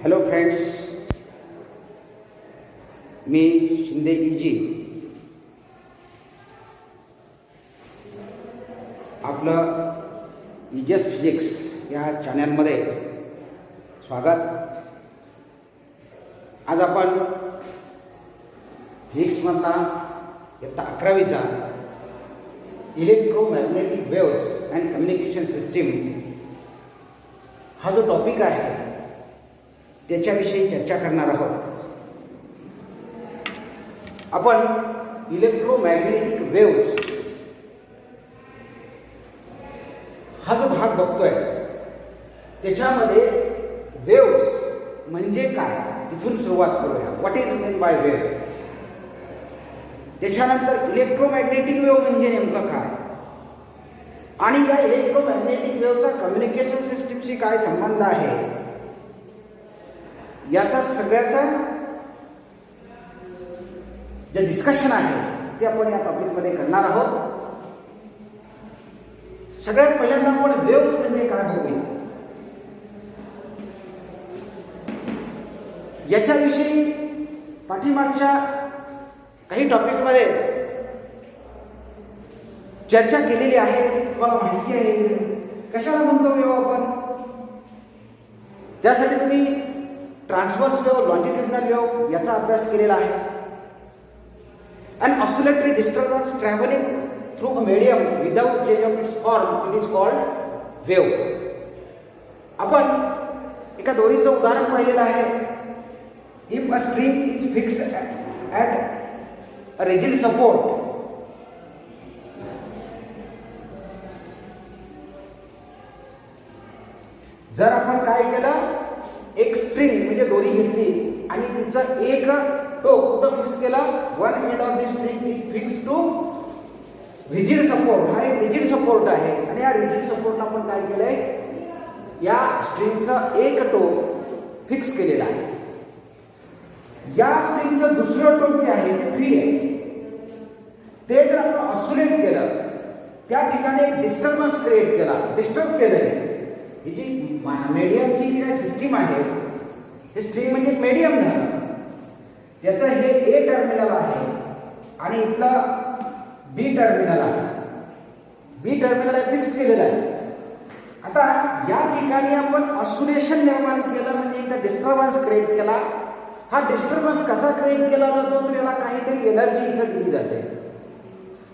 Hello friends, मी Shinde easy आपलं इजस physics या चॅनलमध्ये स्वागत. आज आपण फिजिक्समधला इयत्ता 11वीचा electromagnetic waves and communication system हा जो टॉपिक आहे त्याच्याविषयी चर्चा करणार आहोत. आपण इलेक्ट्रोमॅग्नेटिक वेव्स हा जो भाग बघतोय त्याच्यामध्ये वेव्स म्हणजे काय इथून सुरुवात करूया. What is mean by wave. त्याच्यानंतर इलेक्ट्रोमॅग्नेटिक वेव्ह म्हणजे नेमकं काय आणि या इलेक्ट्रोमॅग्नेटिक वेव्हचा कम्युनिकेशन सिस्टीमशी काय संबंध आहे याचा सगळ्याचा जे डिस्कशन आहे ते आपण या टॉपिकमध्ये करणार आहोत. सगळ्यात पहिल्यांदा आपण वेव्स म्हणजे काय बघूया. याच्याविषयी पाठीमागच्या काही टॉपिकमध्ये चर्चा केलेली आहे, तुम्हाला माहिती आहे. कशाला म्हणतो वेव्ह आपण? त्यासाठी तुम्ही ट्रान्सव्हर्स वेव्ह, लॉन्जिट्युडिनल वेव्ह याचा अभ्यास केलेला आहे. An oscillatory disturbance traveling through a medium without change of its form, it is called wave. आपण एका दोरीचं उदाहरण पाहिलेलं आहे. If a string is fixed at a rigid support, जर आपण काय केलं, एक स्ट्रिंग म्हणजे दोरी घेतली आणि तिचं एक टोक कुठं फिक्स केला, one end of the string is fix to rigid support. हा एक रिजिड सपोर्ट आहे आणि या रिजिड सपोर्टला आपण काय केलंय, या स्ट्रिंगचा एक टोक फिक्स केलेला आहे. या स्ट्रिंगचं दुसरं टोक जे आहे ते फ्री आहे. ते जर आपण ऑसिलेट केलं, त्या ठिकाणी एक डिस्टर्बन्स क्रिएट केला, डिस्टर्ब केलंय. ही जी मीडियमची जी सिस्टीम आहे, हे स्ट्रिंग म्हणजे एक मीडियम झालं. त्याचं हे ए टर्मिनल आहे आणि इथलं बी टर्मिनल आहे. बी टर्मिनल फिक्स केलेलं आहे. आता या ठिकाणी आपण ऑसिलेशन निर्माण केलं, म्हणजे इथं डिस्टर्बन्स क्रिएट केला. हा डिस्टर्बन्स कसा क्रिएट केला जातो, तर याला काहीतरी एनर्जी इथं दिली जाते.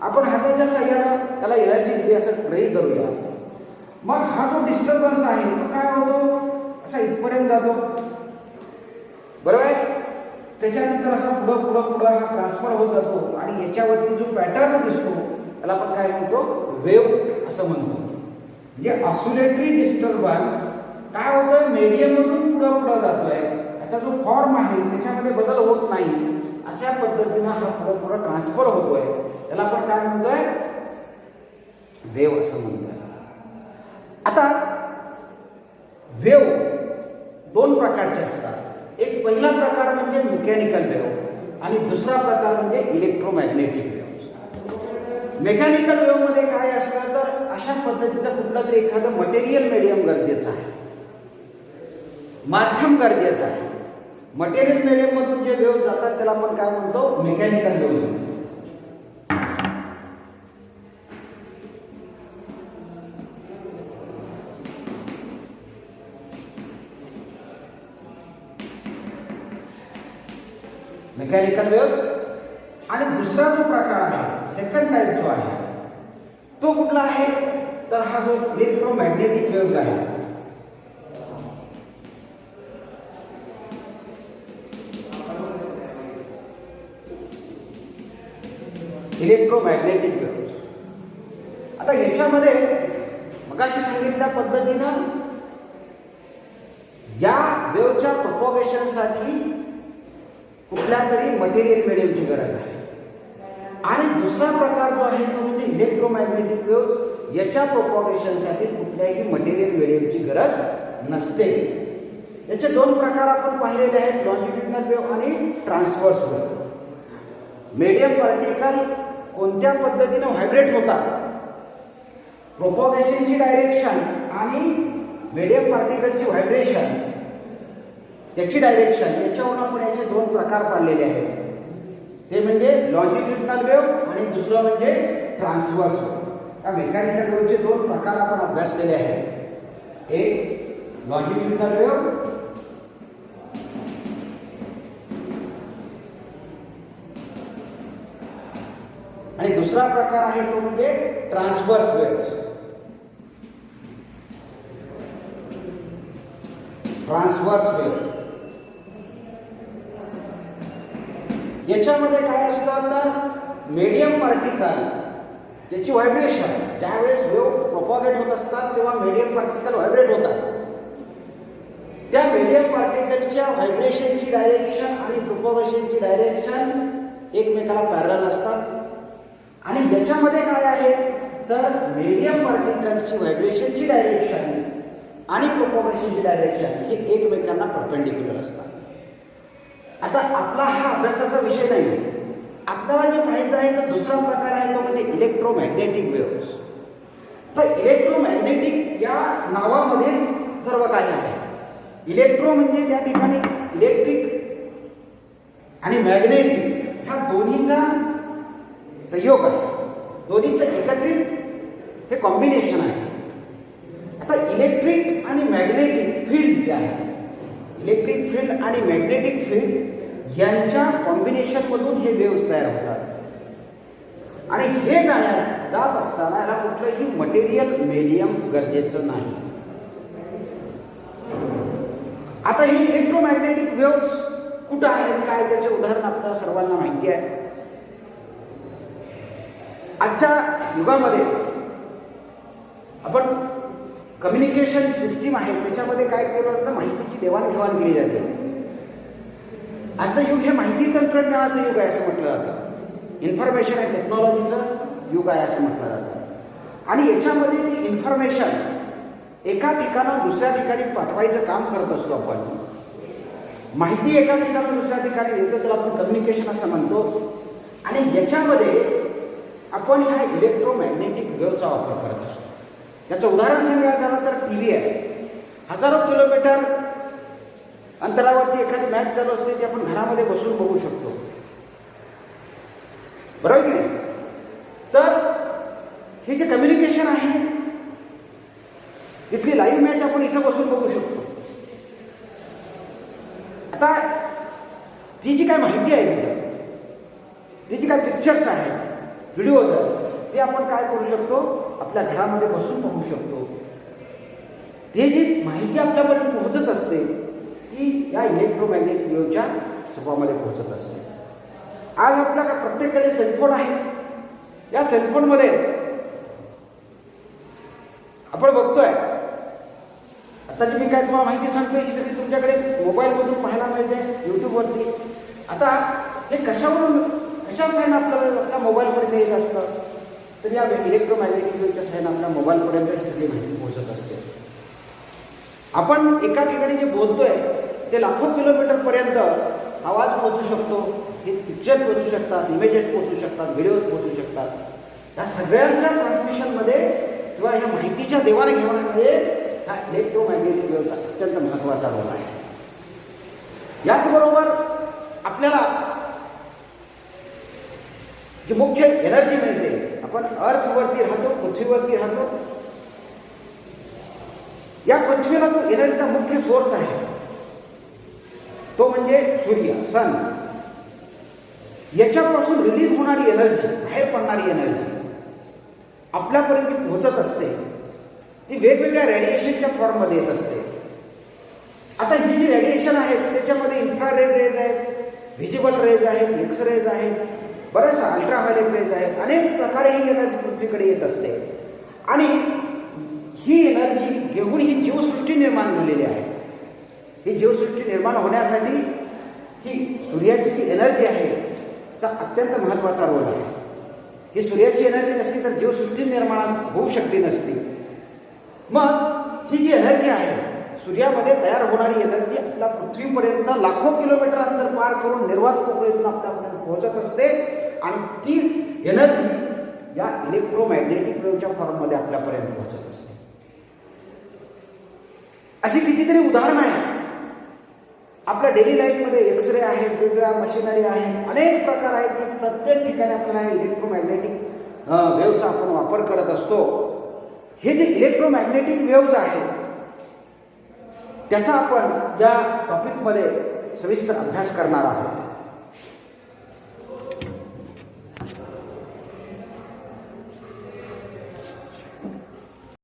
आपण हाताच्या साह्यानं त्याला एनर्जी दिली असं गृहीत धरूया. मग हा जो डिस्टर्बन्स आहे तो काय होतो, असा इथपर्यंत जातो, बरोबर आहे. त्याच्यानंतर असा पुढं पुढं पुढं हा ट्रान्सफर होत जातो आणि याच्यावरती जो पॅटर्न दिसतो त्याला आपण काय म्हणतो, वेव्ह असं म्हणतो. म्हणजे ऑसिलेटरी डिस्टर्बन्स काय होतोय, मीडियम मधून पुढं पुढं जातोय. याचा जो फॉर्म आहे त्याच्यामध्ये बदल होत नाही. अशा पद्धतीनं हा पुढं पुढं ट्रान्सफर होतोय. त्याला आपण काय म्हणतोय, वेव्ह असं म्हणतोय. आता वेव्ह दोन प्रकारचे असतात. एक पहिला प्रकार म्हणजे मेकॅनिकल वेव्ह आणि दुसरा प्रकार म्हणजे इलेक्ट्रोमॅग्नेटिक वेव्ह. मेकॅनिकल वेव्ह मध्ये काय असतं, तर अशा पद्धतीचं कुठलं तरी एखादं मटेरियल मीडियम गरजेचं आहे, माध्यम गरजेचं आहे. मटेरियल मीडियम मधून जे वेव्ह जातात त्याला आपण काय म्हणतो, मेकॅनिकल वेव्ह म्हणतो. Mechanical wave. आणि दुसरा जो प्रकार आहे, सेकंड टाइप जो आहे, तो कुठला आहे, तर हा जो इलेक्ट्रोमॅग्नेटिक वेव्ह आहे. Electromagnetic wave. आता याच्यामध्ये मगाशी सांगितल्या पद्धतीनं या वेव्हच्या प्रोपगेशनसाठी कुठल्या तरी मटेरियल मीडियमची गरज आहे. आणि दुसरा प्रकार जो आहे तो म्हणजे इलेक्ट्रोमॅग्नेटिक वेव्ह. याच्या प्रोपगेशनसाठी कुठल्याही मटेरियल मीडियमची गरज नसते. याचे दोन प्रकार आपण पाहिलेले आहेत, लॉन्जिट्युडिनल वेव्ह आणि ट्रान्सव्हर्स वेव्ह. मीडियम पार्टिकल कोणत्या पद्धतीने व्हायब्रेट होतात, प्रोपगेशनची डायरेक्शन आणि मीडियम पार्टिकलची व्हायब्रेशन त्याची डायरेक्शन, याच्यावरून आपण याचे दोन प्रकार पाडलेले आहेत. ते म्हणजे लॉंजिट्युडिनल वेव्ह आणि दुसरं म्हणजे ट्रान्सव्हर्स वेव्ह. या मेकॅनिकल वेव्हचे दोन प्रकार आपण अभ्यासलेले आहेत. एक लॉंजिट्युडिनल वेव्ह आणि दुसरा प्रकार आहे तो म्हणजे ट्रान्सव्हर्स वेव्ह. ट्रान्सव्हर्स वेव्ह याच्यामध्ये काय असतं तर मीडियम पार्टिकल त्याची व्हायब्रेशन, ज्यावेळेस वेव्ह प्रोपॉगेट होत असतात तेव्हा मीडियम पार्टिकल व्हायब्रेट होतात. त्या मीडियम पार्टिकलच्या व्हायब्रेशनची डायरेक्शन आणि प्रोपॉगेशनची डायरेक्शन एकमेकाला पॅरलल असतात. आणि याच्यामध्ये काय आहे तर मीडियम पार्टिकलची व्हायब्रेशनची डायरेक्शन आणि प्रोपॉगेशनची डायरेक्शन हे एकमेकांना परपेंडिक्युलर असतात. आता आपला हा अभ्यासाचा विषय नाही. आपल्याला जे पाहायचं आहे तर दुसरा प्रकार आहे तो म्हणजे इलेक्ट्रोमॅग्नेटिक वेव्स. तर इलेक्ट्रोमॅग्नेटिक या नावामध्येच सर्व काही आहे. इलेक्ट्रो म्हणजे त्या ठिकाणी इलेक्ट्रिक आणि मॅग्नेटिक ह्या दोन्हीचा संयोग आहे, दोन्हीचं एकत्रित हे कॉम्बिनेशन आहे. आता इलेक्ट्रिक आणि मॅग्नेटिक फील्ड जे आहे, इलेक्ट्रिक फील्ड आणि मॅग्नेटिक फील्ड यांच्या कॉम्बिनेशन मधून हे वेव्स तयार होतात. आणि हे जात असताना याला कुठलंही मटेरियल मीडियम गरजेचं नाही. आता ही इलेक्ट्रोमॅग्नेटिक वेव्स कुठं आहेत, काय त्याचे उदाहरण आपल्याला सर्वांना माहिती आहे. आजच्या युगामध्ये आपण कम्युनिकेशन सिस्टीम आहे त्याच्यामध्ये काय केलं जातं, माहितीची देवाणघेवाण केली जाते. आजचं युग हे माहिती तंत्रज्ञानाचं युग आहे असं म्हटलं जातं. इन्फॉर्मेशन अँड टेक्नॉलॉजीचं युग आहे असं म्हटलं जातं. आणि याच्यामध्ये ती इन्फॉर्मेशन एका ठिकाणाहून दुसऱ्या ठिकाणी पाठवायचं काम करत असतो आपण. माहिती एका ठिकाणाहून दुसऱ्या ठिकाणी येते, त्याला आपण कम्युनिकेशन असं म्हणतो. आणि याच्यामध्ये आपण ह्या इलेक्ट्रोमॅग्नेटिक वेव्हचा वापर करत असतो. याचं उदाहरण सांगायचं झालं तर टीव्ही आहे. हजारो किलोमीटर अंतरावरती एखादी मॅच चालू असते ती आपण घरामध्ये बसून बघू शकतो, बरोबर की नाही. तर हे जे कम्युनिकेशन आहे तिथली लाईव्ह मॅच आपण इथं बसून बघू शकतो. आता ती जी काय माहिती आहे तिथं, ती जी काय पिक्चर्स आहेत, व्हिडिओज आहेत, ते आपण काय करू शकतो, आपल्या घरामध्ये बसून बघू शकतो. ते जी माहिती आपल्यापर्यंत पोहोचत असते ती या इलेक्ट्रोमॅग्नेटिक वेव्हच्या स्वरूपामध्ये पोहोचत असते. आज आपल्याकडे प्रत्येकाकडे सेलफोन आहे. या सेलफोनमध्ये आपण बघतोय, आताची मी काय तुम्हाला माहिती सांगतोय ही सगळी तुमच्याकडे मोबाईलमधून पाहायला मिळते, युट्यूबवरती. आता हे कशा साईन आपल्याला आपल्या मोबाईलपर्यंत येत असतं, तर या इलेक्ट्रोमॅग्नेटिक वेव्हच्या साईन आपल्या मोबाईलपर्यंत सगळी माहिती पोहोचत असते. आपण एका ठिकाणी जे बोलतोय ते लाखो किलोमीटर पर्यंत आवाज पोहोचू शकतो, हे पिक्चर पोहोचू शकतात, इमेजेस पोहोचू शकतात, व्हिडिओज पोहोचू शकतात. या सगळ्यांच्या ट्रान्समिशनमध्ये किंवा ह्या माहितीच्या देवाणघेवाणीमध्ये हा इलेक्ट्रोमॅग्नेटिक वेव्हचा अत्यंत महत्त्वाचा रोल आहे. याचबरोबर आपल्याला जी मुख्य एनर्जी मिळते, आपण अर्थवरती राहतो, पृथ्वीवरती राहतो. या पृथ्वीला जो एनर्जीचा मुख्य सोर्स आहे तो म्हणजे सूर्य, सन. याच्यापासून रिलीज होणारी एनर्जी, बाहेर पडणारी एनर्जी आपल्यापर्यंत पोहोचत असते. ती वेगवेगळ्या रेडिएशनच्या फॉर्ममध्ये येत असते. आता ही जी रेडिएशन आहे त्याच्यामध्ये इन्फ्रारेड रेज आहेत, व्हिजिबल रेज आहेत, एक्स रेज आहेत, बरेच अल्ट्राव्हायलेट रेज आहेत. अनेक प्रकारे ही एनर्जी पृथ्वीकडे येत असते. आणि ही एनर्जी घेऊन ही जीवसृष्टी निर्माण झालेली आहे. ही जीवसृष्टी निर्माण होण्यासाठी ही सूर्याची जी एनर्जी आहे तिचा अत्यंत महत्त्वाचा रोल आहे. ही सूर्याची एनर्जी नसती तर जीवसृष्टी निर्माण होऊ शकली नसती. मग ही जी एनर्जी आहे, सूर्यामध्ये तयार होणारी एनर्जी आपल्या पृथ्वीपर्यंत लाखो किलोमीटर अंतर पार करून निर्वात पोकळीतून आपल्यापर्यंत पोहोचत असते. आणि ती एनर्जी या इलेक्ट्रोमॅग्नेटिक वेव्हच्या फॉर्ममध्ये आपल्यापर्यंत पोहोचत असते. अशी कितीतरी उदाहरणं आहेत. आपल्या डेली लाईफमध्ये एक्सरे आहेत, वेगवेगळ्या मशिनरी आहेत, अनेक प्रकार आहेत की प्रत्येक ठिकाणी आपल्याला इलेक्ट्रोमॅग्नेटिक वेव्हचा आपण वापर करत असतो. हे जे इलेक्ट्रोमॅग्नेटिक वेव्हज आहेत त्याचा आपण या टॉपिकमध्ये सविस्तर अभ्यास करणार आहोत.